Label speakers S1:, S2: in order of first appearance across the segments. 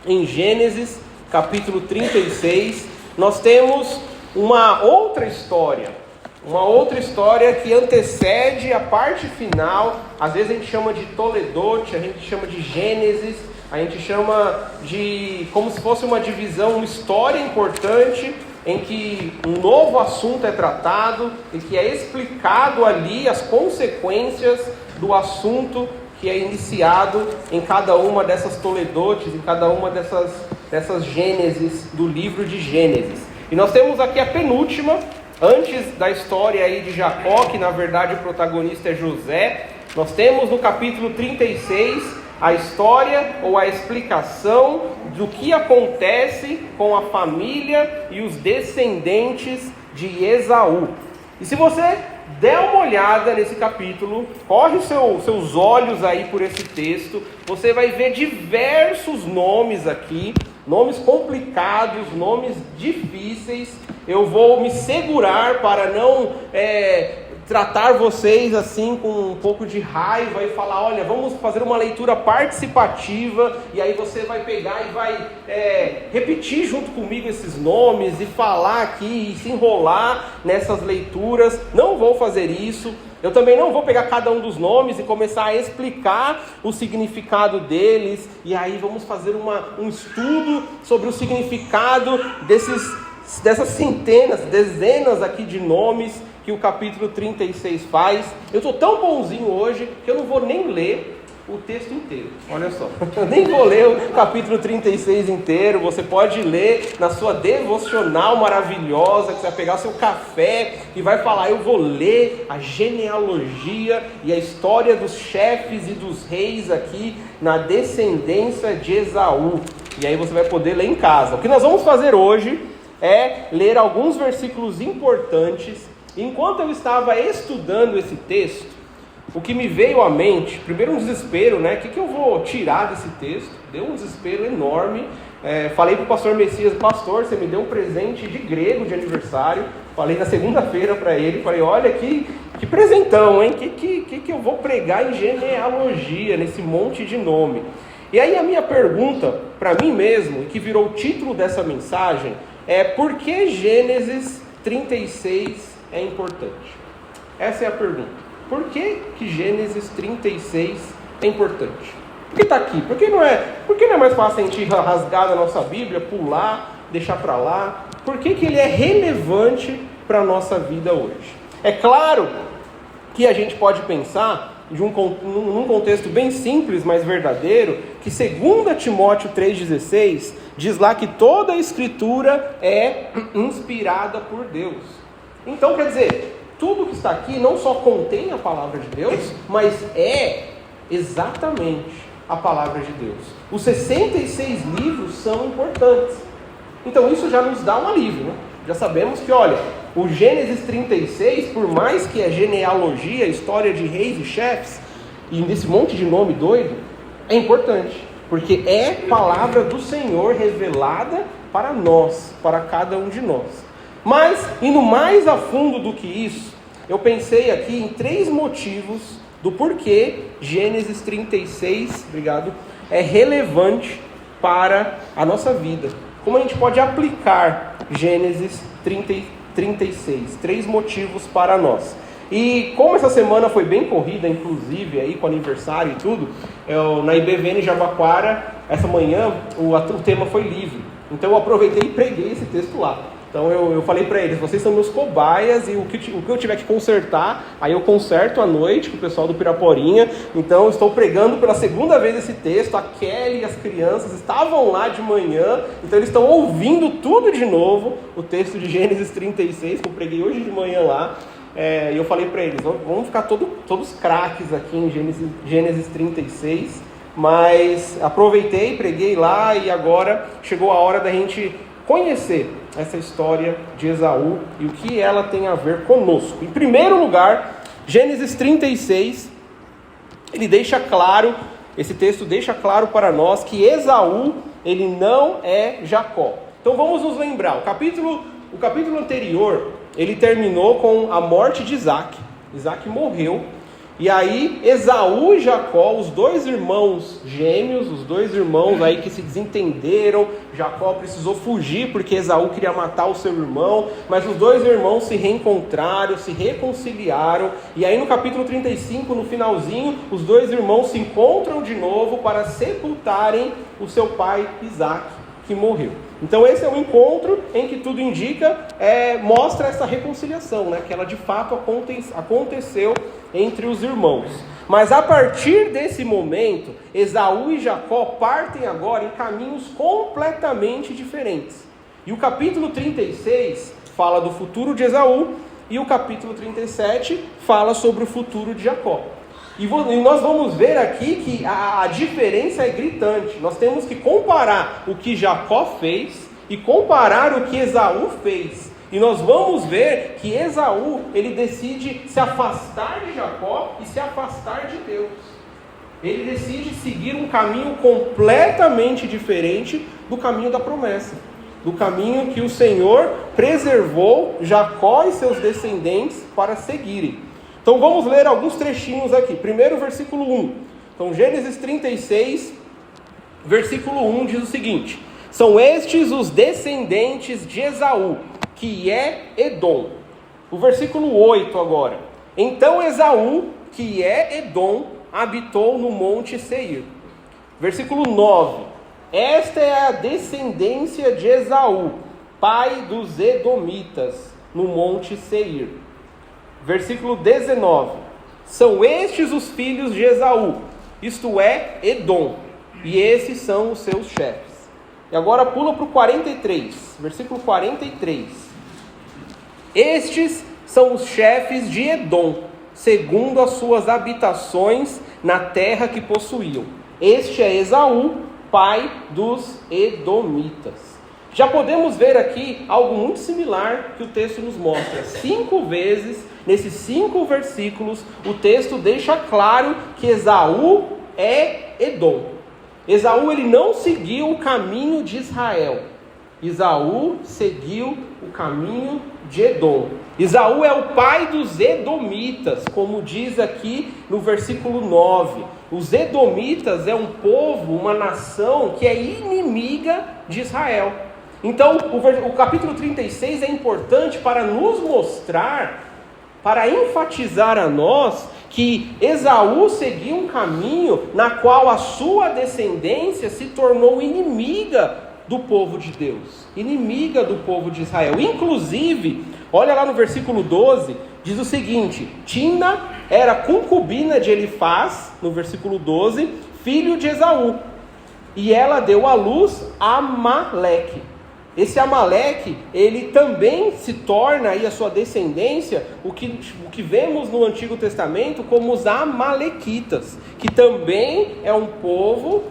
S1: em Gênesis, capítulo 36, nós temos uma outra história que antecede a parte final. Às vezes a gente chama de Toledote, a gente chama de Gênesis, a gente chama de como se fosse uma divisão, uma história importante, em que um novo assunto é tratado e que é explicado ali as consequências do assunto que é iniciado em cada uma dessas Toledotes, em cada uma dessas Gênesis do livro de Gênesis. E nós temos aqui a penúltima, antes da história aí de Jacó, que na verdade o protagonista é José. Nós temos no capítulo 36 a história ou a explicação do que acontece com a família e os descendentes de Esaú. E se você der uma olhada nesse capítulo, corre seus olhos aí por esse texto, você vai ver diversos nomes aqui, nomes complicados, nomes difíceis. Eu vou me segurar para não tratar vocês assim com um pouco de raiva e falar, olha, vamos fazer uma leitura participativa, e aí você vai pegar e vai repetir junto comigo esses nomes e falar aqui e se enrolar nessas leituras. Não vou fazer isso. Eu também não vou pegar cada um dos nomes e começar a explicar o significado deles, e aí vamos fazer um estudo sobre o significado dessas centenas, dezenas aqui de nomes que o capítulo 36 faz. Eu estou tão bonzinho hoje que eu não vou nem ler o texto inteiro. Olha só, eu nem vou ler o capítulo 36 inteiro. Você pode ler na sua devocional maravilhosa, que você vai pegar seu café e vai falar, eu vou ler a genealogia e a história dos chefes e dos reis aqui na descendência de Esaú. E aí você vai poder ler em casa. O que nós vamos fazer hoje é ler alguns versículos importantes. Enquanto eu estava estudando esse texto, o que me veio à mente, primeiro um desespero, né? O que eu vou tirar desse texto? Deu um desespero enorme. Falei para o pastor Messias, pastor, você me deu um presente de grego de aniversário. Falei na segunda-feira para ele, falei, olha que presentão, hein? Que eu vou pregar em genealogia, nesse monte de nome. E aí a minha pergunta para mim mesmo, que virou o título dessa mensagem, é: por que Gênesis 36 é importante? Essa é a pergunta. Por que Gênesis 36 é importante? Por que está aqui? Por que não é mais fácil a gente rasgar da nossa Bíblia, pular, deixar para lá? Por que ele é relevante para a nossa vida hoje? É claro que a gente pode pensar num contexto bem simples, mas verdadeiro, que 2 Timóteo 3,16 diz lá que toda a Escritura é inspirada por Deus. Então, quer dizer, tudo que está aqui não só contém a palavra de Deus, mas é exatamente a palavra de Deus. Os 66 livros são importantes. Então isso já nos dá um alívio, né? Já sabemos que, olha, o Gênesis 36, por mais que é genealogia, história de reis e chefes, e nesse monte de nome doido, é importante, porque é palavra do Senhor revelada para nós, para cada um de nós. Mas, indo mais a fundo do que isso, eu pensei aqui em 3 motivos do porquê Gênesis 36, é relevante para a nossa vida. Como a gente pode aplicar Gênesis 36? 3 motivos para nós. E como essa semana foi bem corrida, inclusive, aí com aniversário e tudo, na IBVN Jabaquara, essa manhã, o tema foi livre. Então eu aproveitei e preguei esse texto lá. Então eu falei para eles, vocês são meus cobaias, e o que eu tiver que consertar, aí eu conserto à noite com o pessoal do Piraporinha. Então eu estou pregando pela segunda vez esse texto. A Kelly e as crianças estavam lá de manhã, então eles estão ouvindo tudo de novo, o texto de Gênesis 36, que eu preguei hoje de manhã lá. E eu falei para eles, vamos ficar todos craques aqui em Gênesis 36, mas aproveitei, preguei lá, e agora chegou a hora da gente conhecer essa história de Esaú e o que ela tem a ver conosco. Em primeiro lugar, Gênesis 36, esse texto deixa claro para nós que Esaú, ele não é Jacó. Então vamos nos lembrar, o capítulo anterior, ele terminou com a morte de Isaac. Isaac morreu, E aí Esaú e Jacó, os dois irmãos gêmeos, os dois irmãos aí que se desentenderam, Jacó precisou fugir porque Esaú queria matar o seu irmão, mas os dois irmãos se reencontraram, se reconciliaram, e aí no capítulo 35, no finalzinho, os dois irmãos se encontram de novo para sepultarem o seu pai Isaque, que morreu. Então esse é um encontro em que tudo indica, mostra essa reconciliação, né? Que ela de fato aconteceu entre os irmãos. Mas a partir desse momento, Esaú e Jacó partem agora em caminhos completamente diferentes. E o capítulo 36 fala do futuro de Esaú, e o capítulo 37 fala sobre o futuro de Jacó. E nós vamos ver aqui que a diferença é gritante. Nós temos que comparar o que Jacó fez e comparar o que Esaú fez. E nós vamos ver que Esaú, ele decide se afastar de Jacó e se afastar de Deus. Ele decide seguir um caminho completamente diferente do caminho da promessa, do caminho que o Senhor preservou Jacó e seus descendentes para seguirem. Então vamos ler alguns trechinhos aqui. Primeiro, versículo 1. Então Gênesis 36, versículo 1 diz o seguinte: são estes os descendentes de Esaú, que é Edom. O versículo 8 agora. Então Esaú, que é Edom, habitou no monte Seir. Versículo 9. Esta é a descendência de Esaú, pai dos Edomitas, no monte Seir. Versículo 19. São estes os filhos de Esaú, isto é, Edom, e esses são os seus chefes. E agora pula para o 43, versículo 43. Estes são os chefes de Edom, segundo as suas habitações na terra que possuíam. Este é Esaú, pai dos Edomitas. Já podemos ver aqui algo muito similar que o texto nos mostra. 5 vezes, nesses 5 versículos, o texto deixa claro que Esaú é Edom. Esaú, ele não seguiu o caminho de Israel. Esaú seguiu o caminho de Edom. Esaú é o pai dos Edomitas, como diz aqui no versículo 9. Os Edomitas é um povo, uma nação que é inimiga de Israel. Então, o capítulo 36 é importante para nos mostrar, para enfatizar a nós, que Esaú seguiu um caminho na qual a sua descendência se tornou inimiga do povo de Deus, inimiga do povo de Israel. Inclusive, olha lá no versículo 12, diz o seguinte: Tina era concubina de Elifaz, no versículo 12, filho de Esaú, e ela deu à luz Amaleque. Esse Amaleque, ele também se torna aí a sua descendência, o que vemos no Antigo Testamento como os Amalequitas, que também é um povo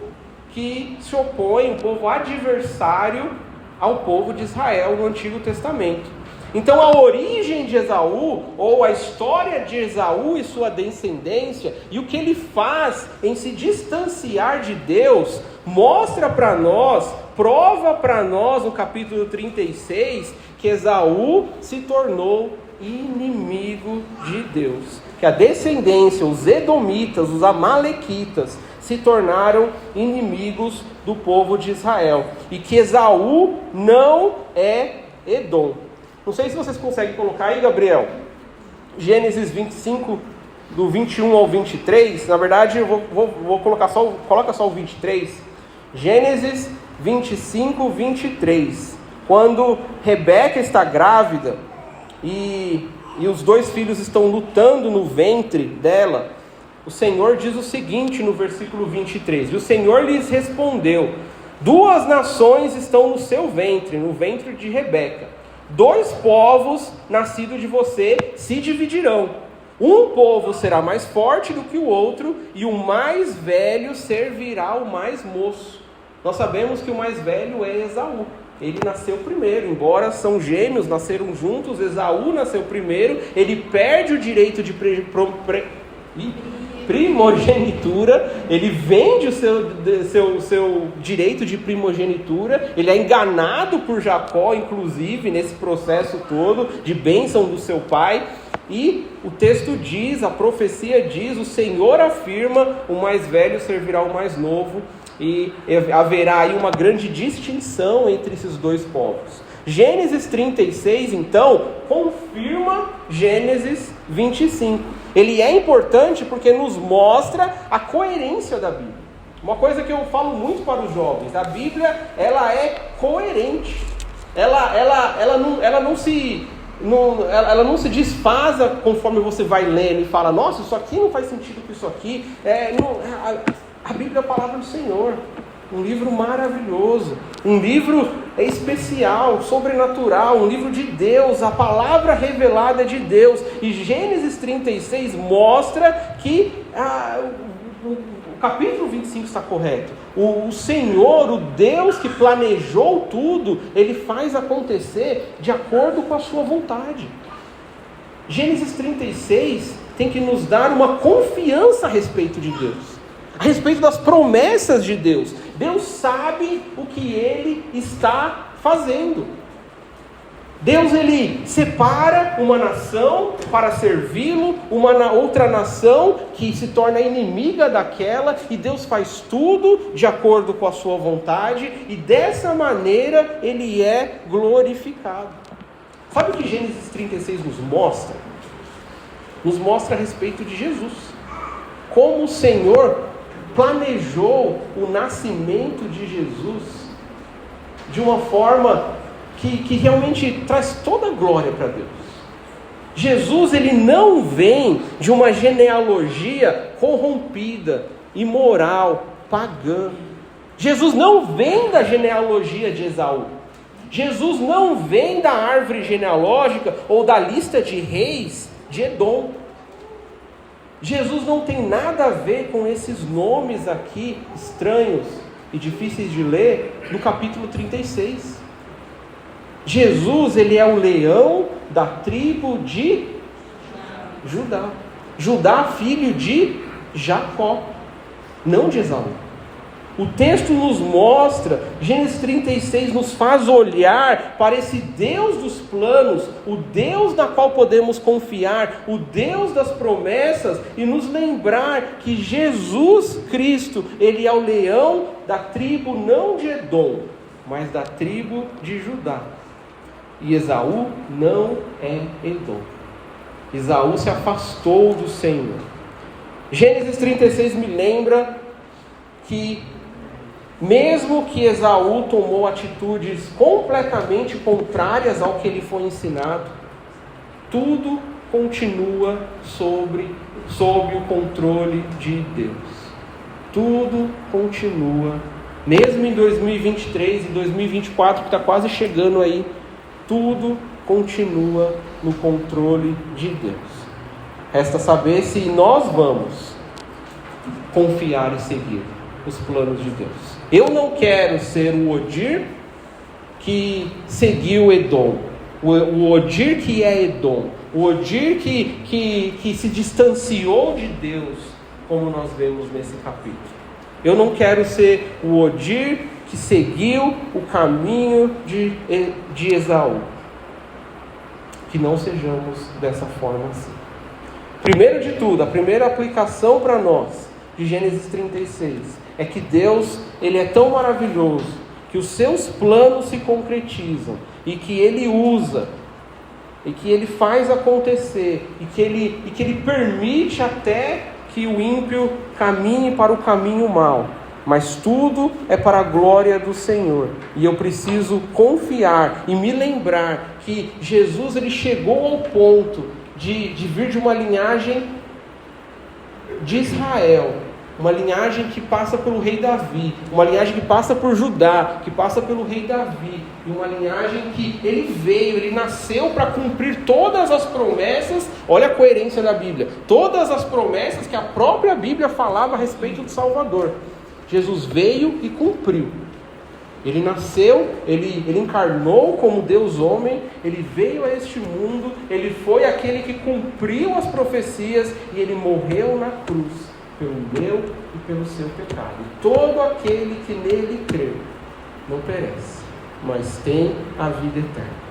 S1: que se opõe, um povo adversário ao povo de Israel no Antigo Testamento. Então a origem de Esaú, ou a história de Esaú e sua descendência, e o que ele faz em se distanciar de Deus, mostra para nós, prova para nós no capítulo 36, que Esaú se tornou inimigo de Deus. Que a descendência, os Edomitas, os Amalequitas, se tornaram inimigos do povo de Israel. E que Esaú não é Edom. Não sei se vocês conseguem colocar aí, Gabriel, Gênesis 25, do 21 ao 23. Na verdade, eu vou colocar coloca só o 23. Gênesis 25, 23. Quando Rebeca está grávida e os 2 filhos estão lutando no ventre dela, o Senhor diz o seguinte no versículo 23. E o Senhor lhes respondeu: 2 nações estão no seu ventre, no ventre de Rebeca. 2 povos nascidos de você se dividirão. Um povo será mais forte do que o outro, e o mais velho servirá ao mais moço. Nós sabemos que o mais velho é Esaú. Ele nasceu primeiro, embora são gêmeos, nasceram juntos. Esaú nasceu primeiro, ele perde o direito de primogenitura, ele vende o seu direito de primogenitura, ele é enganado por Jacó, inclusive, nesse processo todo de bênção do seu pai. E o texto diz, a profecia diz, o Senhor afirma, o mais velho servirá ao mais novo, e haverá aí uma grande distinção entre esses dois povos. Gênesis 36, então, confirma Gênesis 25. Ele é importante porque nos mostra a coerência da Bíblia. Uma coisa que eu falo muito para os jovens, a Bíblia, ela é coerente. Ela não se desfaza conforme você vai lendo e fala, nossa, isso aqui não faz sentido com isso aqui. A Bíblia é a palavra do Senhor. Um livro maravilhoso, um livro especial, sobrenatural, um livro de Deus, a palavra revelada de Deus. E Gênesis 36 mostra que o capítulo 25 está correto. O Senhor, o Deus que planejou tudo, Ele faz acontecer de acordo com a sua vontade. Gênesis 36 tem que nos dar uma confiança a respeito de Deus, a respeito das promessas de Deus. Deus sabe o que Ele está fazendo. Deus, Ele separa uma nação para servi-lo, uma outra nação que se torna inimiga daquela, e Deus faz tudo de acordo com a sua vontade, e dessa maneira Ele é glorificado. Sabe o que Gênesis 36 nos mostra? Nos mostra a respeito de Jesus. Como o Senhor planejou o nascimento de Jesus de uma forma que realmente traz toda a glória para Deus. Jesus, ele não vem de uma genealogia corrompida, imoral, pagã. Jesus não vem da genealogia de Esaú. Jesus não vem da árvore genealógica ou da lista de reis de Edom. Jesus não tem nada a ver com esses nomes aqui estranhos e difíceis de ler no capítulo 36. Jesus, ele é o leão da tribo de Judá. Judá, filho de Jacó, não de Esaú. O texto nos mostra, Gênesis 36 nos faz olhar para esse Deus dos planos, o Deus na qual podemos confiar, o Deus das promessas, e nos lembrar que Jesus Cristo, Ele é o leão da tribo não de Edom, mas da tribo de Judá. E Esaú não é Edom. Esaú se afastou do Senhor. Gênesis 36 me lembra que mesmo que Esaú tomou atitudes completamente contrárias ao que ele foi ensinado, tudo continua sob o controle de Deus. Tudo continua, mesmo em 2023 e 2024, que está quase chegando aí, tudo continua no controle de Deus. Resta saber se nós vamos confiar e seguir os planos de Deus. Eu não quero ser o Odir que seguiu Edom, o Odir que é Edom, o Odir que se distanciou de Deus, como nós vemos nesse capítulo. Eu não quero ser o Odir que seguiu o caminho de Esaú. Que não sejamos dessa forma assim. Primeiro de tudo, a primeira aplicação para nós de Gênesis 36 é que Deus, Ele é tão maravilhoso que os seus planos se concretizam e que Ele usa e que Ele faz acontecer e que Ele permite até que o ímpio caminhe para o caminho mau, mas tudo é para a glória do Senhor. E eu preciso confiar e me lembrar que Jesus, Ele chegou ao ponto de vir de uma linhagem de Israel, uma linhagem que passa pelo rei Davi, uma linhagem que passa por Judá, que passa pelo rei Davi, e uma linhagem que ele nasceu para cumprir todas as promessas. Olha a coerência da Bíblia, todas as promessas que a própria Bíblia falava a respeito do Salvador. Jesus veio e cumpriu. Ele nasceu, ele encarnou como Deus homem, ele veio a este mundo, ele foi aquele que cumpriu as profecias e ele morreu na cruz. pelo meu e pelo seu pecado. E todo aquele que nele creu não perece, mas tem a vida eterna.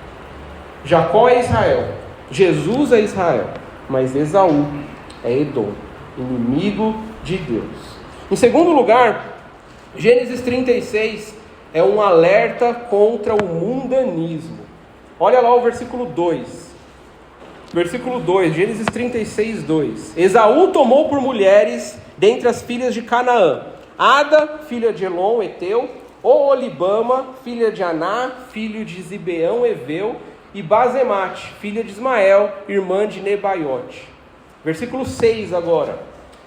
S1: Jacó é Israel, Jesus é Israel, mas Esaú é Edom, inimigo de Deus. Em segundo lugar, Gênesis 36 é um alerta contra o mundanismo. Olha lá o versículo 2. Versículo 2, Gênesis 36, 2. Esaú tomou por mulheres dentre as filhas de Canaã Ada, filha de Elon, Eteu, Oolibama, filha de Aná, filho de Zibeão, Eveu, e Basemate, filha de Ismael, irmã de Nebaiote. Versículo 6 agora.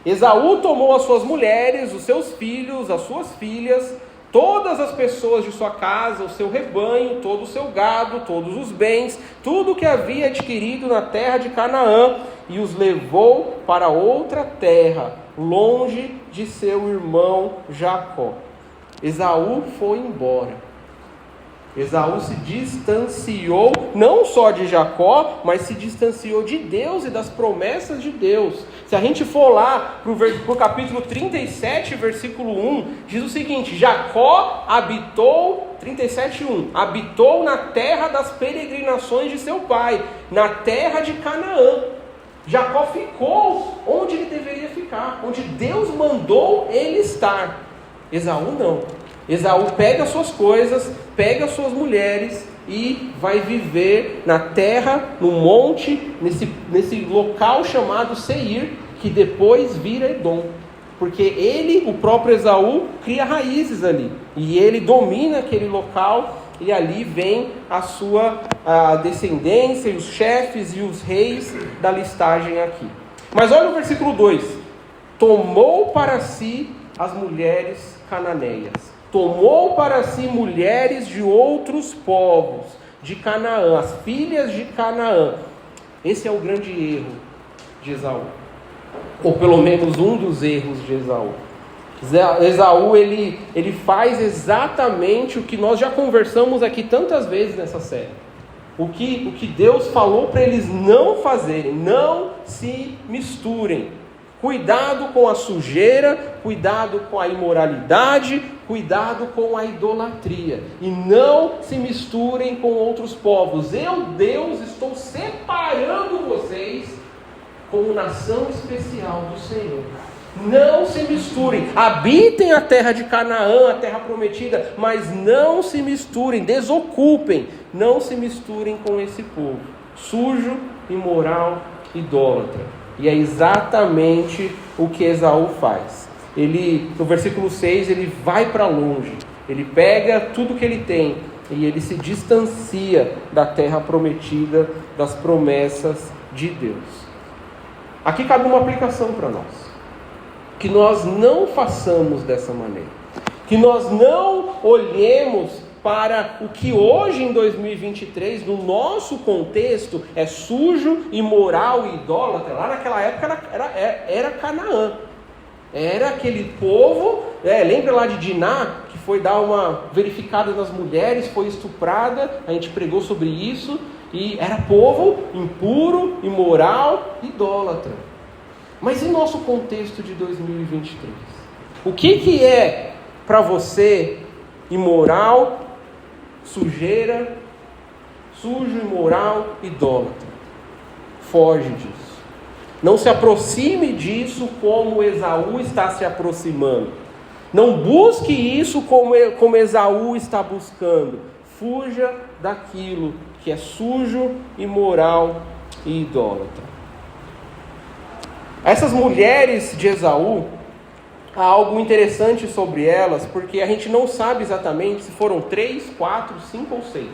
S1: Esaú tomou as suas mulheres, os seus filhos, as suas filhas, todas as pessoas de sua casa, o seu rebanho, todo o seu gado, todos os bens, tudo o que havia adquirido na terra de Canaã, e os levou para outra terra, longe de seu irmão Jacó. Esaú foi embora. Esaú se distanciou não só de Jacó, mas se distanciou de Deus e das promessas de Deus. Se a gente for lá para o capítulo 37, versículo 1, diz o seguinte: Jacó habitou, 37:1, habitou na terra das peregrinações de seu pai, na terra de Canaã. Jacó ficou onde ele deveria ficar, onde Deus mandou ele estar. Esaú não. Esaú pega as suas coisas, pega as suas mulheres e vai viver na terra, no monte, nesse local chamado Seir, que depois vira Edom. Porque ele, o próprio Esaú, cria raízes ali. E ele domina aquele local, e ali vem a descendência, os chefes e os reis da listagem aqui. Mas olha o versículo 2. Tomou para si as mulheres cananeias. Tomou para si mulheres de outros povos, de Canaã, as filhas de Canaã. Esse é o grande erro de Esaú. Ou pelo menos um dos erros de Esaú. Esaú, ele faz exatamente o que nós já conversamos aqui tantas vezes nessa série. O que Deus falou para eles não fazerem, não se misturem. Cuidado com a sujeira, cuidado com a imoralidade, cuidado com a idolatria. E não se misturem com outros povos. Eu, Deus, estou separando vocês como nação especial do Senhor. Não se misturem. Habitem a terra de Canaã, a terra prometida, mas não se misturem, desocupem. Não se misturem com esse povo sujo, imoral, idólatra. E é exatamente o que Esaú faz. Ele, no versículo 6, ele vai para longe. Ele pega tudo que ele tem e ele se distancia da terra prometida, das promessas de Deus. Aqui cabe uma aplicação para nós. Que nós não façamos dessa maneira. Que nós não olhemos para o que hoje em 2023, no nosso contexto, é sujo, imoral e idólatra. Lá naquela época era Canaã. Era aquele povo, lembra lá de Diná, que foi dar uma verificada nas mulheres, foi estuprada, a gente pregou sobre isso, e era povo impuro, imoral, idólatra. Mas e nosso contexto de 2023? O que é para você imoral, sujeira, sujo, imoral, idólatra? Foge disso. Não se aproxime disso como Esaú está se aproximando. Não busque isso como Esaú está buscando. Fuja daquilo que é sujo, imoral e idólatra. Essas mulheres de Esaú, há algo interessante sobre elas, porque a gente não sabe exatamente se foram 3, 4, 5 ou 6.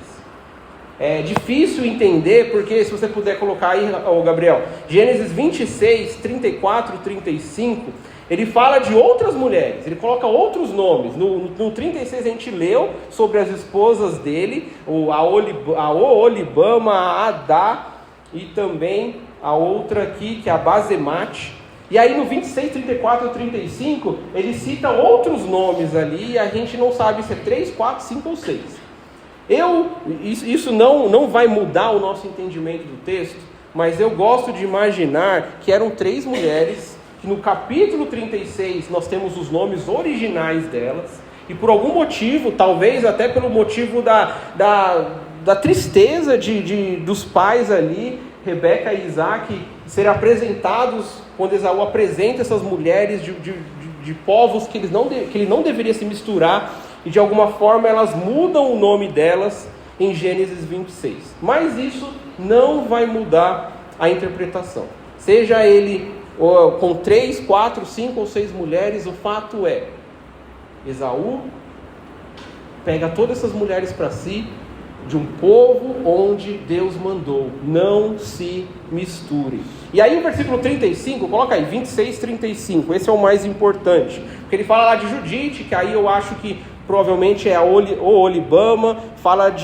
S1: É difícil entender, porque se você puder colocar aí, Gabriel, Gênesis 26, 34, 35, ele fala de outras mulheres, ele coloca outros nomes. No 36 a gente leu sobre as esposas dele, a Oolibama, a Adá e também a outra aqui, que é a Basemate. E aí no 26, 34 e 35, ele cita outros nomes ali, e a gente não sabe se é 3, 4, 5 ou 6. Isso não vai mudar o nosso entendimento do texto, mas eu gosto de imaginar que eram 3 mulheres que que no capítulo 36 nós temos os nomes originais delas, e por algum motivo, talvez até pelo motivo da tristeza dos pais ali, Rebeca e Isaac, serem apresentados, quando Esaú apresenta essas mulheres de povos que ele não deveria se misturar, e de alguma forma elas mudam o nome delas em Gênesis 26. Mas isso não vai mudar a interpretação. Seja ele com 3, 4, 5 ou 6 mulheres, o fato é, Esaú pega todas essas mulheres para si, de um povo onde Deus mandou, não se misturem. E aí o versículo 35, coloca aí, 26, 35, esse é o mais importante, porque ele fala lá de Judite, que aí eu acho que provavelmente é o Olibama, fala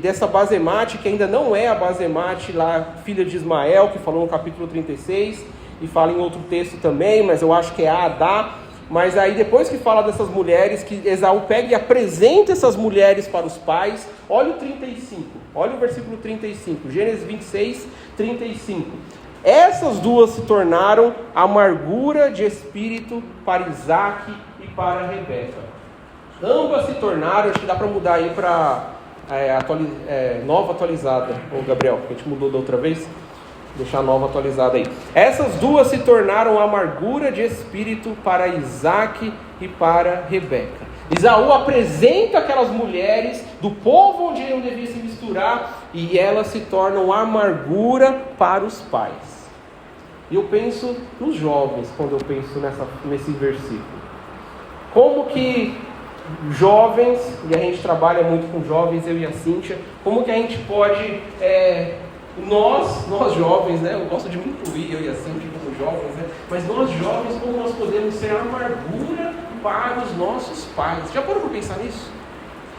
S1: dessa Basemate, que ainda não é a Basemate lá, filha de Ismael, que falou no capítulo 36, e fala em outro texto também, mas eu acho que é a Adá. Mas aí depois que fala dessas mulheres, que Esaú pega e apresenta essas mulheres para os pais, olha o 35, olha o versículo 35, Gênesis 26, 35. Essas duas se tornaram amargura de espírito para Isaac e para Rebeca. Ambas se tornaram, acho que dá para mudar aí para nova atualizada, ô Gabriel, que a gente mudou da outra vez. Deixar a nova atualizada aí. Essas duas se tornaram amargura de espírito para Isaac e para Rebeca. Esaú apresenta aquelas mulheres do povo onde ele não devia se misturar, e elas se tornam amargura para os pais. E eu penso nos jovens quando eu penso nesse versículo. Como que jovens, e a gente trabalha muito com jovens, eu e a Cíntia, como que a gente pode... Nós jovens, né? Eu gosto de me incluir, eu e a Cindy como jovens, né? Mas nós jovens, como nós podemos ser amargura para os nossos pais? Já parou para pensar nisso?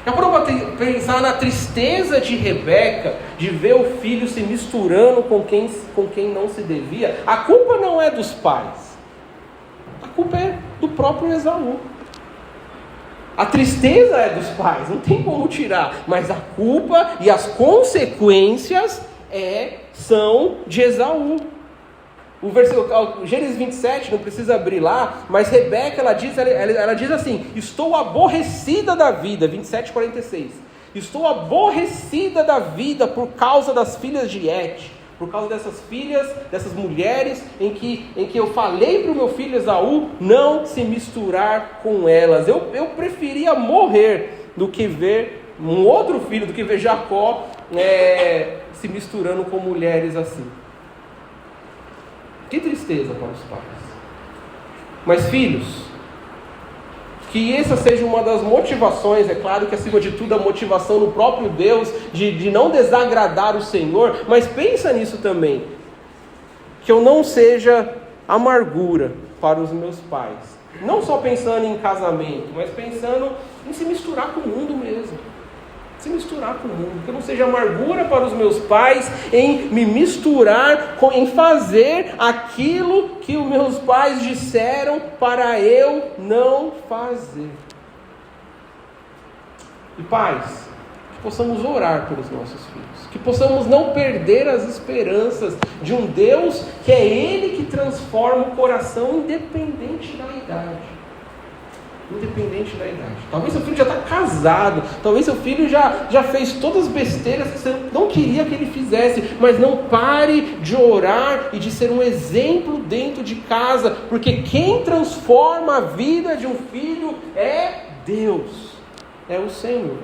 S1: Já parou para pensar na tristeza de Rebeca, de ver o filho se misturando com quem não se devia? A culpa não é dos pais, a culpa é do próprio Esaú. A tristeza é dos pais, não tem como tirar, mas a culpa e as consequências são de Esaú. O versículo, Gênesis 27, não precisa abrir lá, mas Rebeca, ela diz assim: estou aborrecida da vida, 27:46, estou aborrecida da vida por causa das filhas de Et, por causa dessas filhas, dessas mulheres, em que eu falei para o meu filho Esaú não se misturar com elas. Eu preferia morrer do que ver um outro filho, do que ver Jacó se misturando com mulheres assim. Que tristeza para os pais. Mas filhos, que essa seja uma das motivações, é claro que acima de tudo a motivação no próprio Deus, de não desagradar o Senhor, mas pensa nisso também, que eu não seja amargura para os meus pais, não só pensando em casamento, mas pensando em se misturar com o mundo mesmo. Se misturar com o mundo, que eu não seja amargura para os meus pais em me misturar, em fazer aquilo que os meus pais disseram para eu não fazer. E pais, que possamos orar pelos nossos filhos, que possamos não perder as esperanças de um Deus que é Ele que transforma o coração independente da idade. Independente da idade. Talvez seu filho já está casado, talvez seu filho já fez todas as besteiras que você não queria que ele fizesse, mas não pare de orar e de ser um exemplo dentro de casa, porque quem transforma a vida de um filho é Deus, é o Senhor.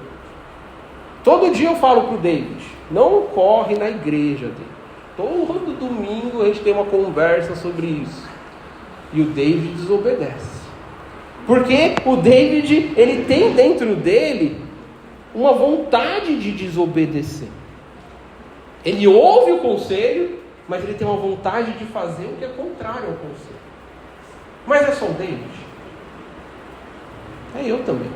S1: Todo dia eu falo para o David, não corre na igreja dele. Todo domingo a gente tem uma conversa sobre isso, e o David desobedece. Porque o David, ele tem dentro dele uma vontade de desobedecer. Ele ouve o conselho, mas ele tem uma vontade de fazer o que é contrário ao conselho. Mas é só o David? É eu também.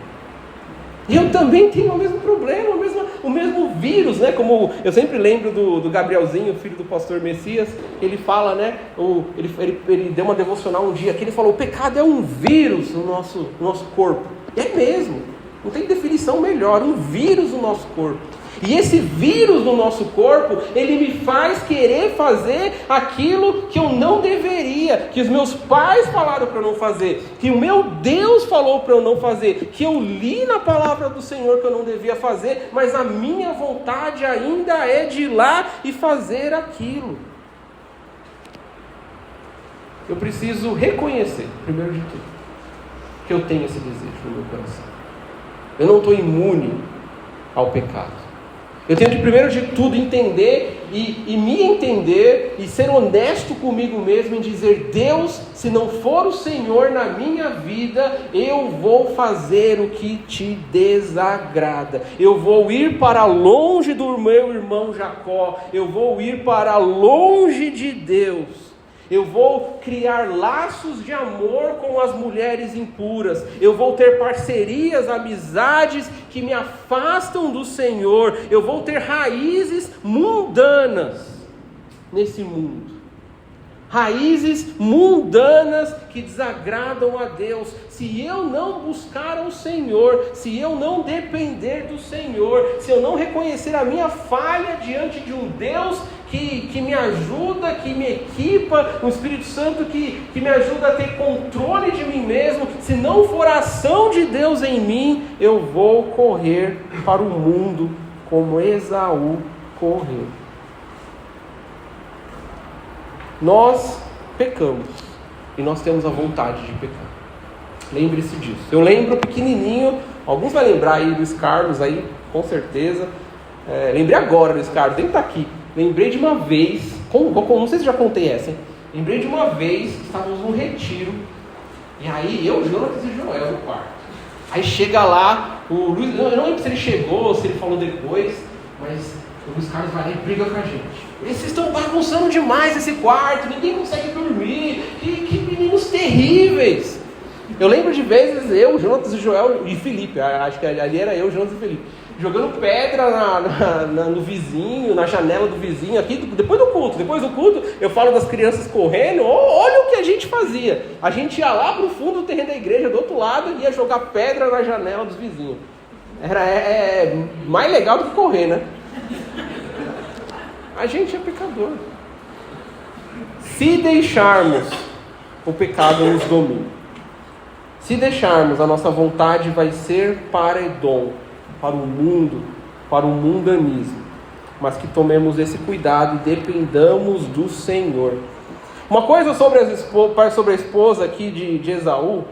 S1: Eu também tenho o mesmo problema, o mesmo vírus, né? Como eu sempre lembro do Gabrielzinho, filho do pastor Messias, ele fala, né? Ele deu uma devocional um dia que ele falou: o pecado é um vírus no nosso corpo. É mesmo, não tem definição melhor, um vírus no nosso corpo. E esse vírus no nosso corpo, ele me faz querer fazer aquilo que eu não deveria, que os meus pais falaram para eu não fazer, que o meu Deus falou para eu não fazer, que eu li na palavra do Senhor que eu não devia fazer, mas a minha vontade ainda é de ir lá e fazer aquilo. Eu preciso reconhecer, primeiro de tudo, que eu tenho esse desejo no meu coração. Eu não estou imune ao pecado. Eu tenho de, primeiro de tudo, entender e me entender e ser honesto comigo mesmo em dizer: Deus, se não for o Senhor na minha vida, eu vou fazer o que te desagrada. Eu vou ir para longe do meu irmão Jacó. Eu vou ir para longe de Deus. Eu vou criar laços de amor com as mulheres impuras. Eu vou ter parcerias, amizades que me afastam do Senhor. Eu vou ter raízes mundanas nesse mundo. Raízes mundanas que desagradam a Deus. Se eu não buscar o Senhor, se eu não depender do Senhor, se eu não reconhecer a minha falha diante de um Deus que me ajuda, que me equipa, um Espírito Santo que me ajuda a ter controle de mim mesmo, se não for a ação de Deus em mim, eu vou correr para o mundo como Esaú correu. Nós pecamos e nós temos a vontade de pecar. Lembre-se disso. Eu lembro pequenininho, alguns vão lembrar aí Luiz Carlos aí, com certeza. Lembrei agora, Luiz Carlos, nem está aqui. Lembrei de uma vez, não sei se já contei essa, hein? Lembrei de uma vez que estávamos num retiro, e aí eu, Jonas e Joel no quarto. Aí chega lá, o Luiz, eu não lembro se ele chegou, se ele falou depois, mas o Luiz Carlos vai lá e briga com a gente. Vocês estão bagunçando demais esse quarto, ninguém consegue dormir, que meninos terríveis. Eu lembro de vezes eu, Jonas e Joel e Felipe, acho que ali era eu, Jonas e Felipe, jogando pedra no vizinho, na janela do vizinho, aqui, depois do culto, eu falo das crianças correndo, olha o que a gente fazia. A gente ia lá para o fundo do terreno da igreja, do outro lado, e ia jogar pedra na janela dos vizinhos. Era mais legal do que correr, né? A gente é pecador. Se deixarmos o pecado nos domine, se deixarmos, a nossa vontade vai ser para Edom, para o mundo, para o mundanismo, mas que tomemos esse cuidado e dependamos do Senhor. Uma coisa sobre a esposa aqui de Esaú,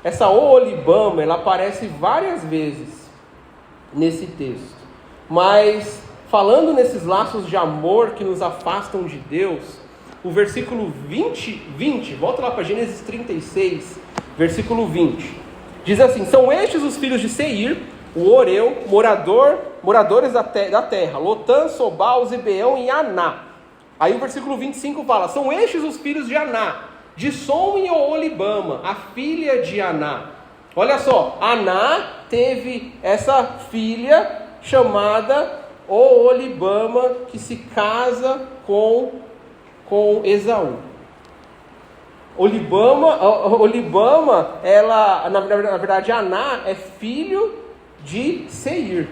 S1: essa Oholibama, ela aparece várias vezes nesse texto, mas falando nesses laços de amor que nos afastam de Deus, o versículo 20, volta lá para Gênesis 36, versículo 20, diz assim: são estes os filhos de Seir, o Oreu, moradores da terra, Lotã, Sobal, Zibeão e Aná. Aí o versículo 25 fala: são estes os filhos de Aná, Dissom e Oholibama, a filha de Aná. Olha só, Aná teve essa filha chamada Oholibama, que se casa com Esaú. Oholibama, ela, na verdade, Aná é filho de Seir.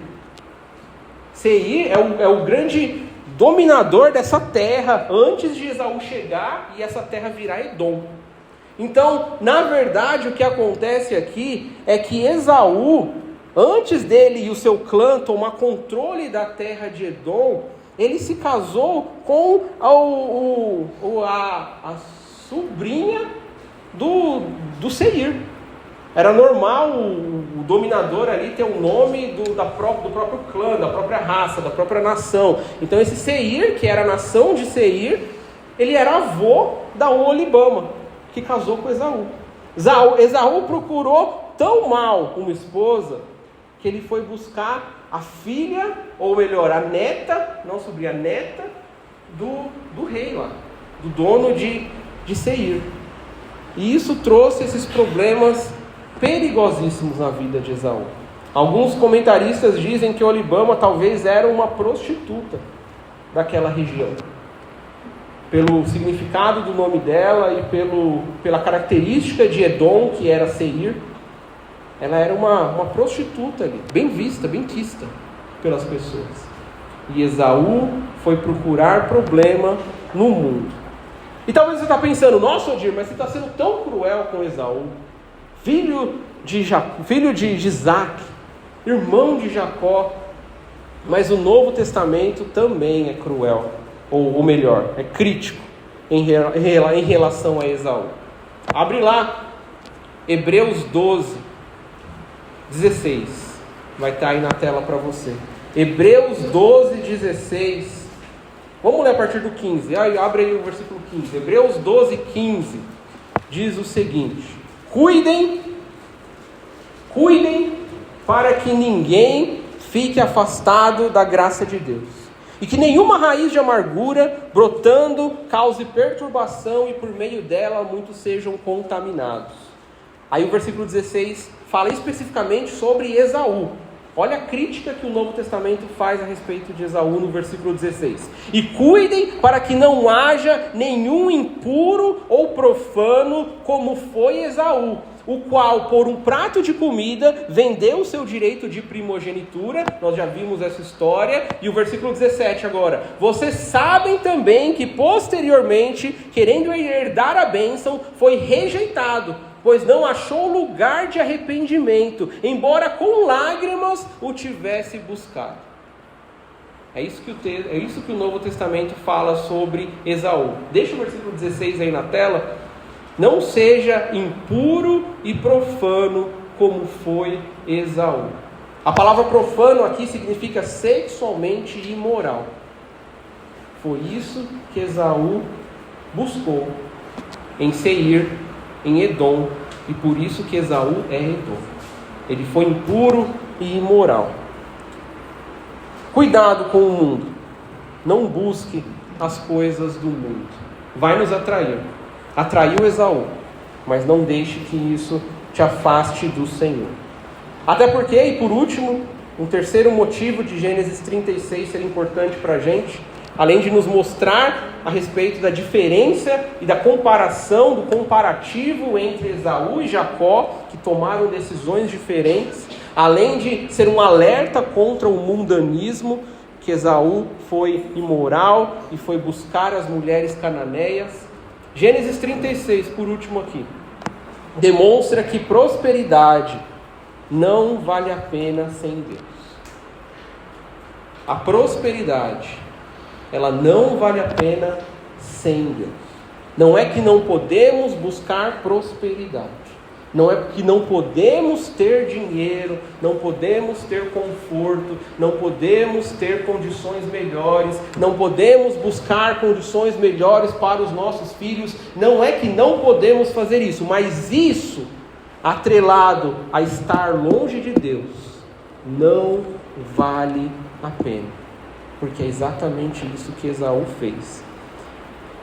S1: Seir é o grande dominador dessa terra antes de Esaú chegar e essa terra virar Edom. Então, na verdade, o que acontece aqui é que Esaú, antes dele e o seu clã tomar controle da terra de Edom, ele se casou com a sobrinha do Seir. Era normal o dominador ali ter o nome do próprio clã, da própria raça, da própria nação. Então esse Seir, que era a nação de Seir, ele era avô da Oholibama, que casou com Esaú. Esaú procurou tão mal uma esposa que ele foi buscar a filha, ou melhor, a neta, não sobrinha, a neta do rei lá, do dono de Seir. E isso trouxe esses problemas perigosíssimos na vida de Esaú. Alguns comentaristas dizem que Oholibama talvez era uma prostituta daquela região, pelo significado do nome dela e pela característica de Edom, que era Seir. Ela era uma prostituta ali, bem vista, bem quista pelas pessoas. E Esaú foi procurar problema no mundo. E talvez você está pensando, nossa, Odir, mas você está sendo tão cruel com Esaú, filho de Isaac, irmão de Jacó. Mas o Novo Testamento também é cruel, ou melhor, é crítico em relação a Esaú. Abre lá, Hebreus 12, 16, vai estar aí na tela para você. Hebreus 12, 16, vamos ler a partir do 15, abre aí o versículo 15. Hebreus 12, 15, diz o seguinte: Cuidem para que ninguém fique afastado da graça de Deus, e que nenhuma raiz de amargura brotando cause perturbação, e por meio dela muitos sejam contaminados. Aí o versículo 16 fala especificamente sobre Esaú. Olha a crítica que o Novo Testamento faz a respeito de Esaú no versículo 16. E cuidem para que não haja nenhum impuro ou profano como foi Esaú, o qual por um prato de comida vendeu o seu direito de primogenitura. Nós já vimos essa história. E o versículo 17 agora: vocês sabem também que posteriormente, querendo herdar a bênção, foi rejeitado, pois não achou lugar de arrependimento, embora com lágrimas o tivesse buscado. É isso que o Novo Testamento fala sobre Esaú. Deixa o versículo 16 aí na tela. Não seja impuro e profano como foi Esaú. A palavra profano aqui significa sexualmente imoral. Foi isso que Esaú buscou em Seir, em Edom, e por isso que Esaú é Edom. Ele foi impuro e imoral. Cuidado com o mundo. Não busque as coisas do mundo. Vai nos atrair. Atraiu Esaú, mas não deixe que isso te afaste do Senhor. Até porque, e por último, um terceiro motivo de Gênesis 36 ser importante para a gente, além de nos mostrar a respeito da diferença e da comparação, do comparativo entre Esaú e Jacó, que tomaram decisões diferentes, além de ser um alerta contra o mundanismo, que Esaú foi imoral e foi buscar as mulheres cananeias. Gênesis 36, por último aqui, demonstra que prosperidade não vale a pena sem Deus. A prosperidade, ela não vale a pena sem Deus. Não é que não podemos buscar prosperidade. Não é que não podemos ter dinheiro, não podemos ter conforto, não podemos ter condições melhores, não podemos buscar condições melhores para os nossos filhos. Não é que não podemos fazer isso, mas isso, atrelado a estar longe de Deus, não vale a pena. Porque é exatamente isso que Esaú fez.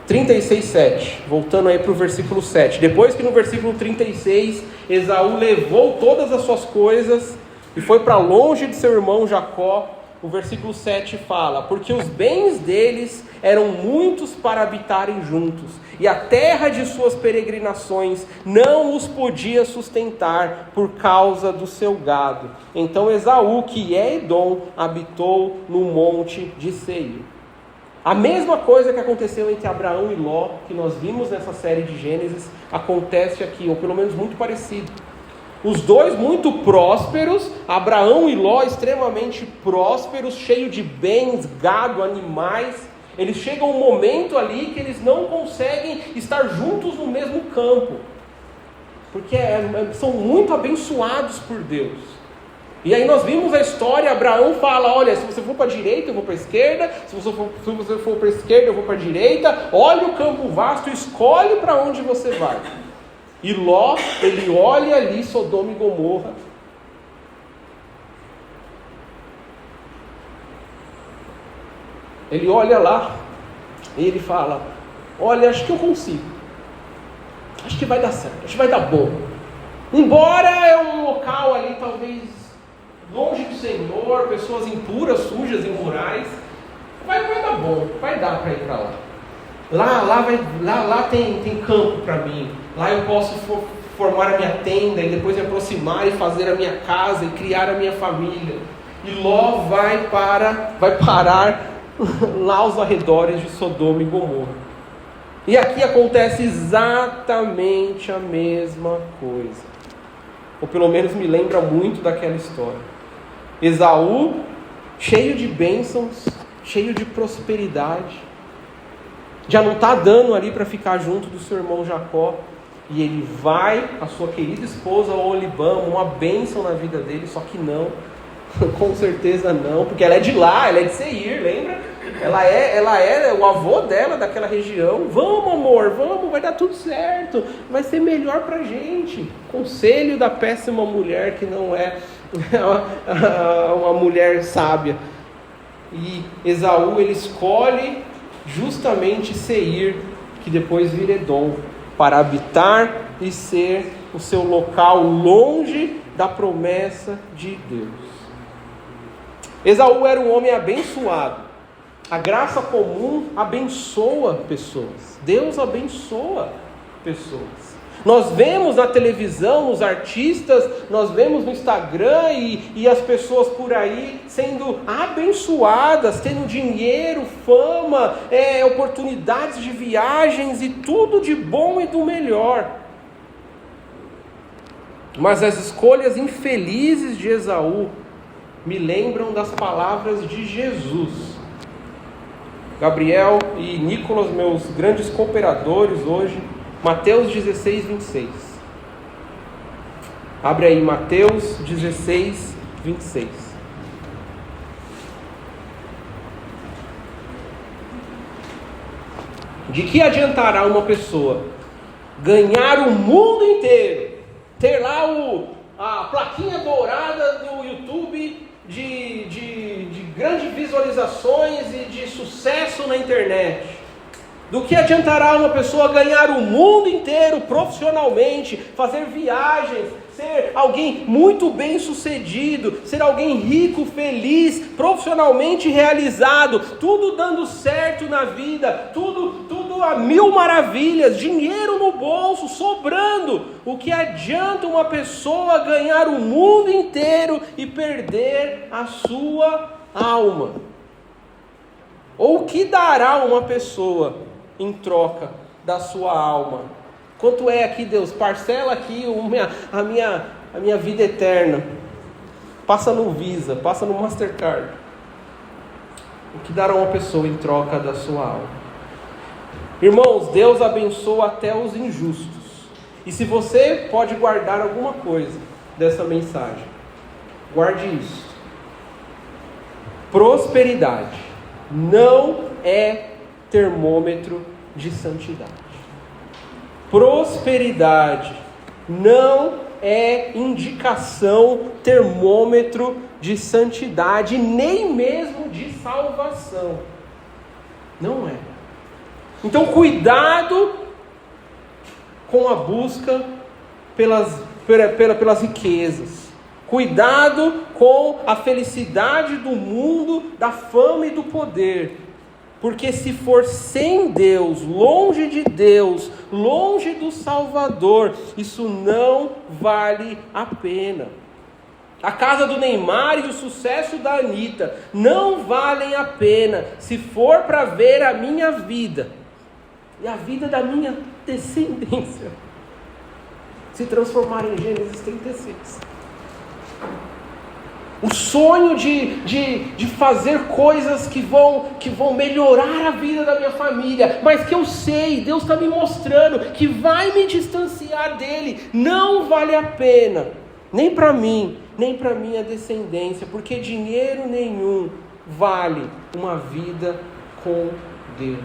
S1: 36:7, voltando aí para o versículo 7. Depois que no versículo 36, Esaú levou todas as suas coisas e foi para longe de seu irmão Jacó, o versículo 7 fala: porque os bens deles eram muitos para habitarem juntos, e a terra de suas peregrinações não os podia sustentar por causa do seu gado. Então Esaú, que é Edom, habitou no monte de Seir. A mesma coisa que aconteceu entre Abraão e Ló, que nós vimos nessa série de Gênesis, acontece aqui, ou pelo menos muito parecido. Os dois muito prósperos, Abraão e Ló extremamente prósperos, cheios de bens, gado, animais. Eles chegam um momento ali que eles não conseguem estar juntos no mesmo campo, porque são muito abençoados por Deus. E aí nós vimos a história, Abraão fala: olha, se você for para a direita, eu vou para a esquerda, se você for para a esquerda, eu vou para a direita, olha o campo vasto, escolhe para onde você vai. E Ló, ele olha ali Sodoma e Gomorra, ele olha lá, e ele fala: olha, acho que eu consigo, acho que vai dar certo, acho que vai dar bom. Embora é um local ali talvez longe do Senhor, pessoas impuras, sujas, imorais, vai dar bom, vai dar para ir para lá. Lá tem campo para mim, lá eu posso formar a minha tenda e depois me aproximar e fazer a minha casa e criar a minha família. E Ló vai parar lá aos arredores de Sodoma e Gomorra. E aqui acontece exatamente a mesma coisa. Ou pelo menos me lembra muito daquela história. Esaú, cheio de bênçãos, cheio de prosperidade, já não está dando ali para ficar junto do seu irmão Jacó. E ele vai, a sua querida esposa Oholibama, uma bênção na vida dele, só que não, com certeza não, porque ela é de lá, ela é de Seir, lembra? Ela é o avô dela daquela região. Vamos, amor, vamos, vai dar tudo certo, vai ser melhor pra gente. Conselho da péssima mulher que não é uma mulher sábia. E Esaú, ele escolhe justamente Seir, que depois vira Edom, para habitar e ser o seu local longe da promessa de Deus. Esaú era um homem abençoado. A graça comum abençoa pessoas. Deus abençoa pessoas. Nós vemos na televisão, nos artistas, nós vemos no Instagram e as pessoas por aí sendo abençoadas, tendo dinheiro, fama, oportunidades de viagens e tudo de bom e do melhor. Mas as escolhas infelizes de Esaú me lembram das palavras de Jesus. Gabriel e Nicolas, meus grandes cooperadores hoje, Mateus 16, 26. Abre aí, Mateus 16, 26. De que adiantará uma pessoa ganhar o mundo inteiro, ter lá a plaquinha dourada do YouTube de grandes visualizações e de sucesso na internet? Do que adiantará uma pessoa ganhar o mundo inteiro profissionalmente, fazer viagens, ser alguém muito bem sucedido, ser alguém rico, feliz, profissionalmente realizado, tudo dando certo na vida, tudo a mil maravilhas, dinheiro no bolso, sobrando? O que adianta uma pessoa ganhar o mundo inteiro e perder a sua alma? Ou o que dará uma pessoa em troca da sua alma? Quanto é aqui, Deus? Parcela aqui a minha vida eterna. Passa no Visa, passa no Mastercard. O que dará uma pessoa em troca da sua alma? Irmãos, Deus abençoa até os injustos. E se você pode guardar alguma coisa dessa mensagem, guarde isso. Prosperidade não é termômetro de santidade. Prosperidade não é indicação, termômetro de santidade, nem mesmo de salvação. Não é. Então, cuidado com a busca pelas riquezas. Cuidado com a felicidade do mundo, da fama e do poder. Porque se for sem Deus, longe de Deus, longe do Salvador, isso não vale a pena. A casa do Neymar e o sucesso da Anitta não valem a pena se for para ver a minha vida e a vida da minha descendência se transformar em Gênesis 36. O sonho de fazer coisas que vão melhorar a vida da minha família, mas que eu sei, Deus está me mostrando que vai me distanciar dele, não vale a pena, nem para mim, nem para minha descendência, porque dinheiro nenhum vale uma vida com Deus,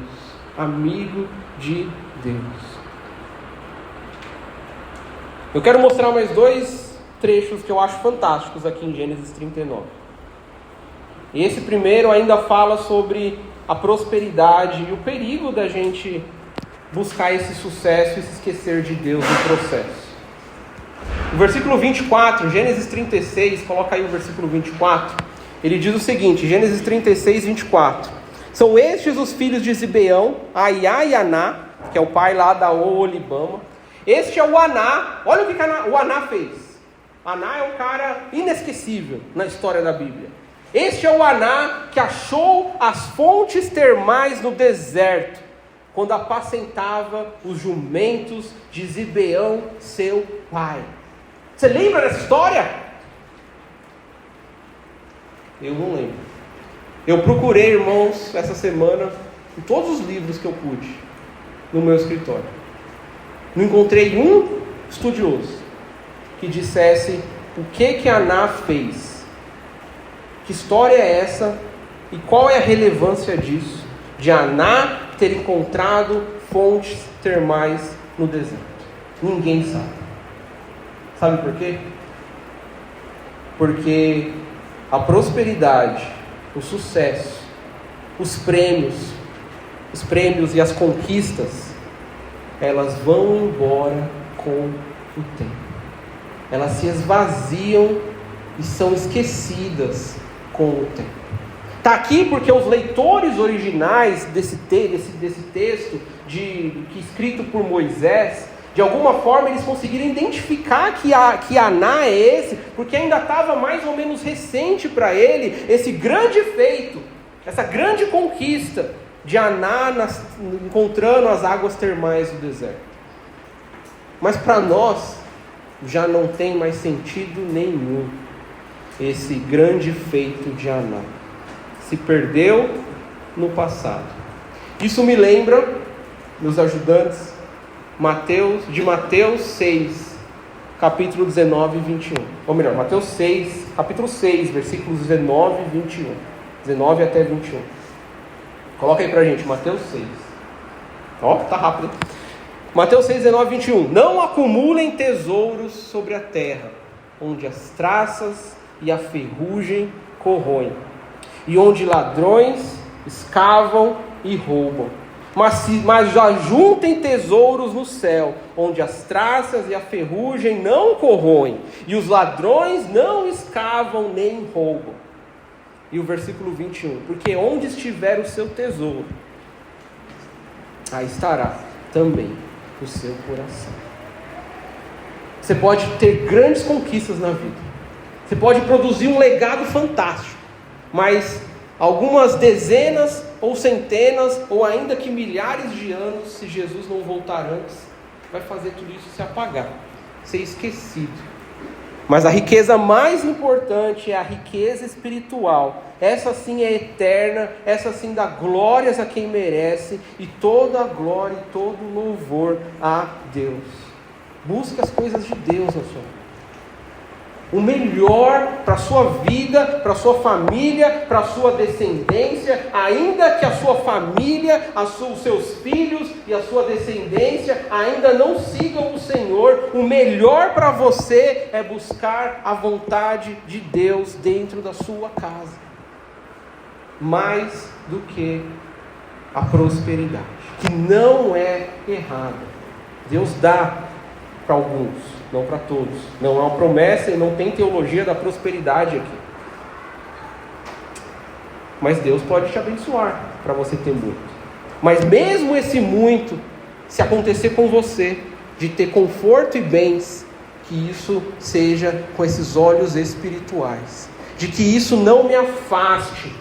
S1: amigo de Deus. Eu quero mostrar mais dois trechos que eu acho fantásticos aqui em Gênesis 39. Esse primeiro ainda fala sobre a prosperidade e o perigo da gente buscar esse sucesso e se esquecer de Deus no processo. O versículo 24, Gênesis 36, coloca aí o versículo 24, ele diz o seguinte, Gênesis 36, 24. São estes os filhos de Zibeão, Aiá e Aná, que é o pai lá da Oholibama. Este é o Aná, olha o que o Aná fez. Aná é um cara inesquecível na história da Bíblia. Este é o Aná que achou as fontes termais no deserto, quando apacentava os jumentos de Zibeão, seu pai. Você lembra dessa história? Eu não lembro. Eu procurei, irmãos, essa semana, em todos os livros que eu pude, no meu escritório. Não encontrei um estudioso que dissesse o que Aná fez. Que história é essa? E qual é a relevância disso? De Aná ter encontrado fontes termais no deserto. Ninguém sabe. Sabe por quê? Porque a prosperidade, o sucesso, os prêmios e as conquistas, elas vão embora com o tempo. Elas se esvaziam e são esquecidas com o tempo. Está aqui porque os leitores originais desse texto, escrito por Moisés, de alguma forma eles conseguiram identificar que Aná é esse, porque ainda estava mais ou menos recente para ele esse grande feito, essa grande conquista de Aná encontrando as águas termais do deserto. Mas para nós já não tem mais sentido nenhum esse grande feito de Aná. Se perdeu no passado. Isso me lembra, meus ajudantes, de Mateus 6, capítulo 19 e 21. Ou melhor, Mateus 6, capítulo 6, versículos 19 e 21. 19 até 21. Coloca aí pra gente, Mateus 6. Ó, tá rápido. Mateus 6, 19 e 21. Não acumulem tesouros sobre a terra, onde as traças e a ferrugem corroem, e onde ladrões escavam e roubam. Mas já juntem tesouros no céu, onde as traças e a ferrugem não corroem, e os ladrões não escavam nem roubam. E o versículo 21. Porque onde estiver o seu tesouro, aí estará também o seu coração. Você pode ter grandes conquistas na vida. Você pode produzir um legado fantástico. Mas algumas dezenas ou centenas, ou ainda que milhares de anos, se Jesus não voltar antes, vai fazer tudo isso se apagar, ser esquecido. Mas a riqueza mais importante é a riqueza espiritual. Essa sim é eterna, essa sim dá glórias a quem merece, e toda a glória e todo o louvor a Deus. Busque as coisas de Deus na sua vida. O melhor para a sua vida, para a sua família, para a sua descendência, ainda que a sua família, os seus filhos e a sua descendência ainda não sigam o Senhor, o melhor para você é buscar a vontade de Deus dentro da sua casa, mais do que a prosperidade, que não é errada. Deus dá para alguns, não para todos. Não é uma promessa e não tem teologia da prosperidade aqui. Mas Deus pode te abençoar para você ter muito. Mas mesmo esse muito, se acontecer com você, de ter conforto e bens, que isso seja com esses olhos espirituais. De que isso não me afaste,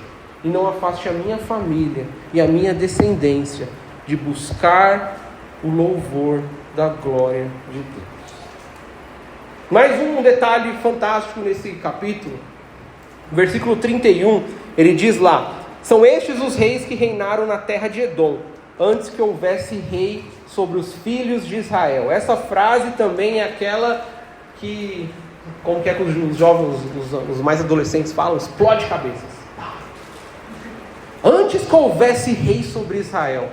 S1: e não afaste a minha família e a minha descendência, de buscar o louvor da glória de Deus. Mais um detalhe fantástico nesse capítulo, versículo 31, ele diz lá: são estes os reis que reinaram na terra de Edom, antes que houvesse rei sobre os filhos de Israel. Essa frase também é aquela que, como que é que os jovens, os mais adolescentes falam, explode cabeças. Antes que houvesse rei sobre Israel.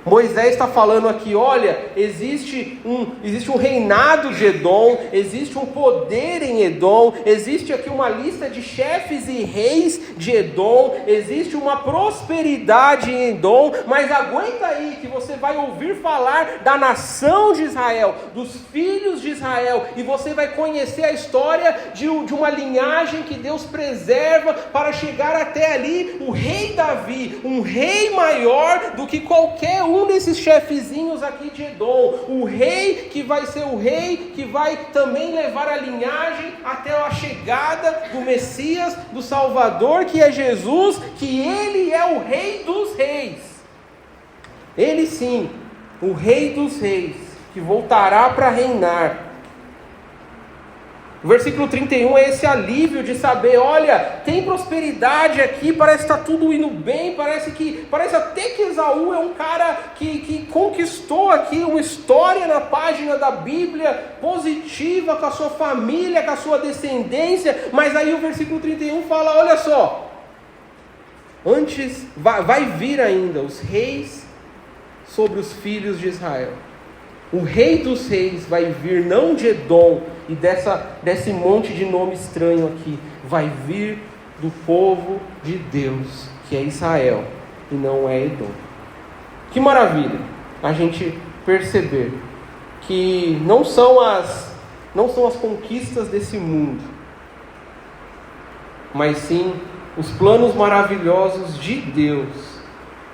S1: Moisés está falando aqui, olha, existe um reinado de Edom, existe um poder em Edom, existe aqui uma lista de chefes e reis de Edom, existe uma prosperidade em Edom, mas aguenta aí que você vai ouvir falar da nação de Israel, dos filhos de Israel, e você vai conhecer a história de uma linhagem que Deus preserva para chegar até ali o rei Davi, um rei maior do que qualquer um nenhum desses chefezinhos aqui de Edom. O rei que vai ser o rei, que vai também levar a linhagem até a chegada do Messias, do Salvador, que é Jesus, que ele é o rei dos reis. Ele sim, o rei dos reis, que voltará para reinar. O versículo 31 é esse alívio de saber, olha, tem prosperidade aqui, parece que está tudo indo bem, parece até que Esaú é um cara que conquistou aqui uma história na página da Bíblia, positiva com a sua família, com a sua descendência, mas aí o versículo 31 fala, olha só, antes, vai vir ainda os reis sobre os filhos de Israel. O rei dos reis vai vir não de Edom e desse monte de nome estranho aqui, vai vir do povo de Deus, que é Israel, e não é Edom. Que maravilha a gente perceber que não são as conquistas desse mundo, mas sim os planos maravilhosos de Deus,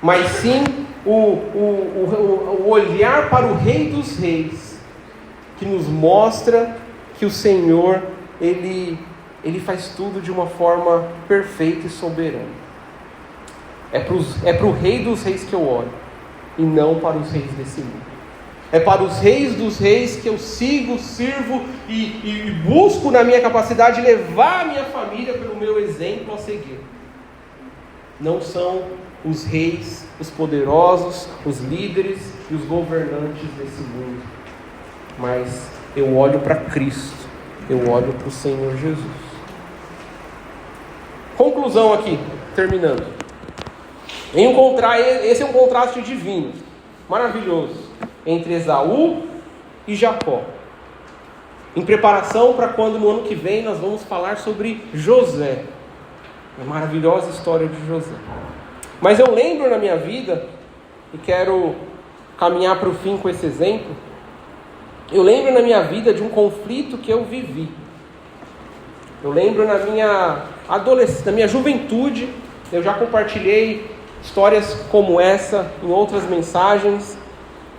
S1: mas sim o olhar para o Rei dos Reis, que nos mostra que o Senhor, Ele faz tudo de uma forma perfeita e soberana. É para o Rei dos Reis que eu olho, e não para os reis desse mundo. É para os reis dos reis que eu sigo, sirvo e busco na minha capacidade levar a minha família pelo meu exemplo a seguir. Não são os reis, os poderosos, os líderes e os governantes desse mundo. Mas eu olho para Cristo, eu olho para o Senhor Jesus. Conclusão aqui, terminando. Esse é um contraste divino, maravilhoso, entre Esaú e Jacó. Em preparação para quando no ano que vem nós vamos falar sobre José. A maravilhosa história de José. Mas eu lembro na minha vida, e quero caminhar para o fim com esse exemplo, eu lembro na minha vida de um conflito que eu vivi. Eu lembro na minha adolescência, na minha juventude, eu já compartilhei histórias como essa em outras mensagens,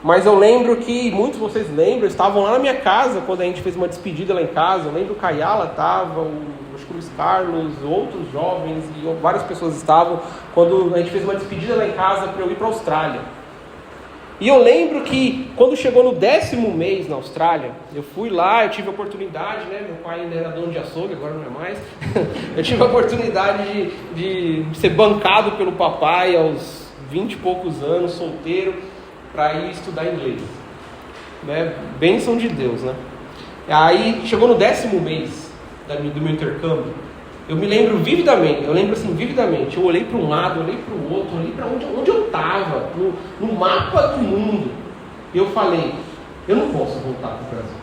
S1: mas eu lembro que, muitos de vocês lembram, estavam lá na minha casa, quando a gente fez uma despedida lá em casa. Eu lembro que o Caiala estava, acho que o Luiz Carlos, outros jovens e várias pessoas estavam, quando a gente fez uma despedida lá em casa para eu ir para a Austrália. E eu lembro que quando chegou no 10º mês na Austrália, eu fui lá, eu tive a oportunidade, né? Meu pai ainda era dono de açougue, agora não é mais. Eu tive a oportunidade de ser bancado pelo papai aos 20 e poucos anos, solteiro, para ir estudar inglês. Né? Bênção de Deus, né? Aí chegou no 10º mês do meu intercâmbio, eu me lembro vividamente, eu olhei para um lado, olhei para o outro, olhei para onde eu estava, no mapa do mundo, e eu falei, eu não posso voltar para o Brasil,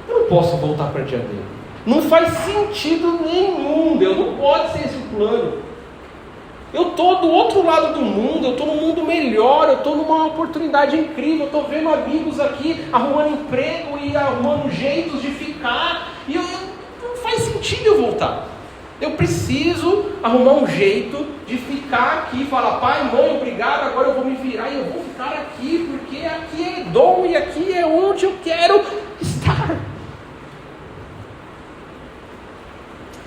S1: eu não posso voltar para Diadema, não faz sentido nenhum, Deus, não pode ser esse o plano. Eu estou do outro lado do mundo, eu estou num mundo melhor, eu estou numa oportunidade incrível, eu estou vendo amigos aqui arrumando emprego e arrumando jeitos de ficar, e não faz sentido eu voltar. Eu preciso arrumar um jeito de ficar aqui, falar, pai, mãe, obrigado, agora eu vou me virar e eu vou ficar aqui, porque aqui é Edom e aqui é onde eu quero estar.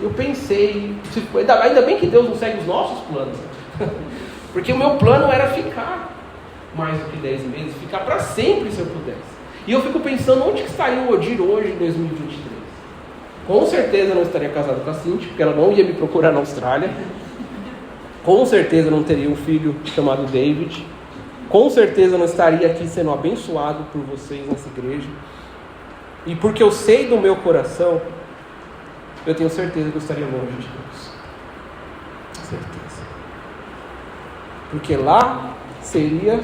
S1: Eu pensei, ainda bem que Deus não segue os nossos planos, porque o meu plano era ficar mais do que 10 meses, ficar para sempre se eu pudesse. E eu fico pensando, onde que estaria o Odir hoje em 2023? Com certeza não estaria casado com a Cintia, porque ela não ia me procurar na Austrália. Com certeza não teria um filho chamado David. Com certeza não estaria aqui sendo abençoado por vocês nessa igreja. E porque eu sei do meu coração, eu tenho certeza que eu estaria longe de Deus. Certeza. Porque lá seria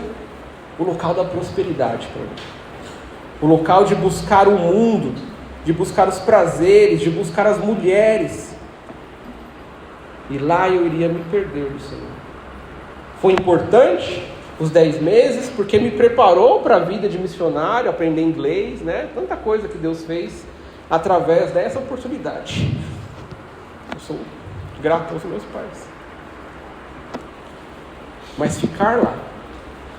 S1: o local da prosperidade para mim. O local de buscar o mundo, de buscar os prazeres, de buscar as mulheres. E lá eu iria me perder do Senhor. Foi importante os 10 meses, porque me preparou para a vida de missionário, aprender inglês, né? Tanta coisa que Deus fez através dessa oportunidade. Eu sou grato aos meus pais. Mas ficar lá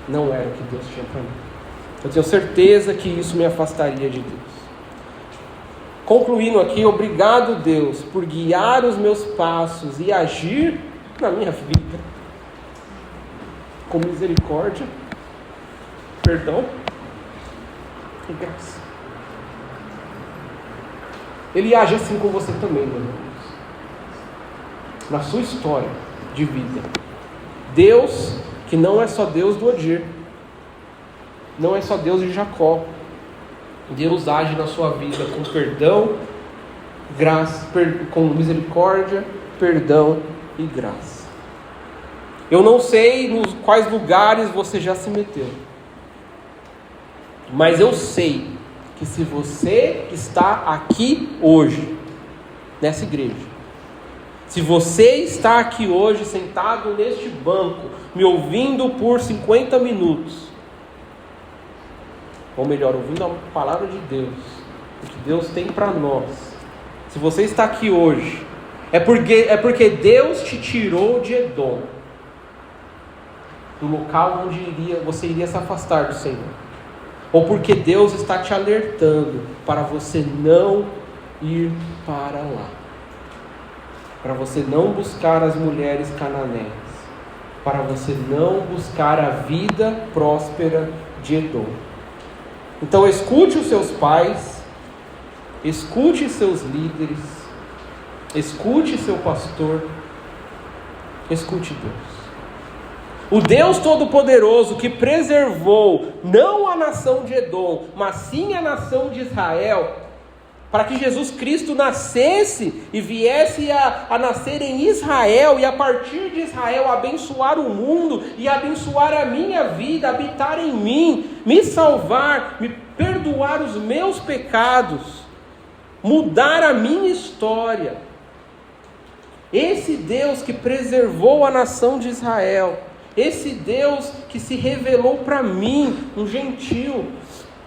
S1: não era o que Deus tinha para mim. Eu tenho certeza que isso me afastaria de Deus. Concluindo aqui, obrigado, Deus, por guiar os meus passos e agir na minha vida com misericórdia, perdão e graça. Ele age assim com você também, meus irmãos. Na sua história de vida. Deus, que não é só Deus do Odir, não é só Deus de Jacó. Deus age na sua vida com perdão, graça, com misericórdia, perdão e graça. Eu não sei nos quais lugares você já se meteu, mas eu sei que se você está aqui hoje, nessa igreja, se você está aqui hoje sentado neste banco, me ouvindo por 50 minutos, ou melhor, ouvindo a palavra de Deus, o que Deus tem para nós, se você está aqui hoje, é porque Deus te tirou de Edom, do local onde você iria se afastar do Senhor, ou porque Deus está te alertando para você não ir para lá, para você não buscar as mulheres cananéias, para você não buscar a vida próspera de Edom. Então escute os seus pais, escute seus líderes, escute seu pastor, escute Deus. O Deus Todo-Poderoso que preservou não a nação de Edom, mas sim a nação de Israel, para que Jesus Cristo nascesse e viesse a nascer em Israel, e a partir de Israel abençoar o mundo e abençoar a minha vida, habitar em mim, me salvar, me perdoar os meus pecados, mudar a minha história. Esse Deus que preservou a nação de Israel, esse Deus que se revelou para mim, um gentio,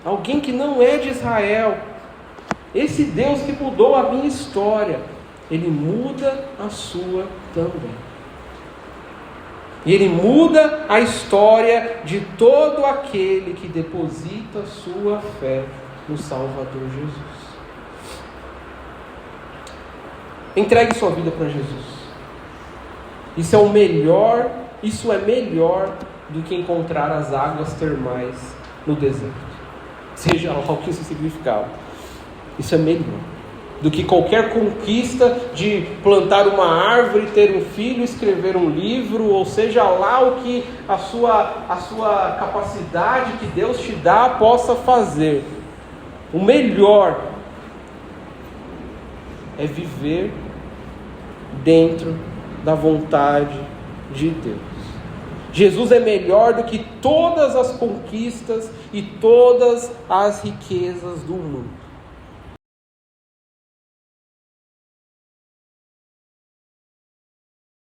S1: alguém que não é de Israel, esse Deus que mudou a minha história, Ele muda a sua também. E Ele muda a história de todo aquele que deposita sua fé no Salvador Jesus. Entregue sua vida para Jesus. Isso é melhor do que encontrar as águas termais no deserto. Seja lá o que isso significava. Isso é melhor do que qualquer conquista de plantar uma árvore, ter um filho, escrever um livro, ou seja lá o que a sua capacidade que Deus te dá possa fazer. O melhor é viver dentro da vontade de Deus. Jesus é melhor do que todas as conquistas e todas as riquezas do mundo.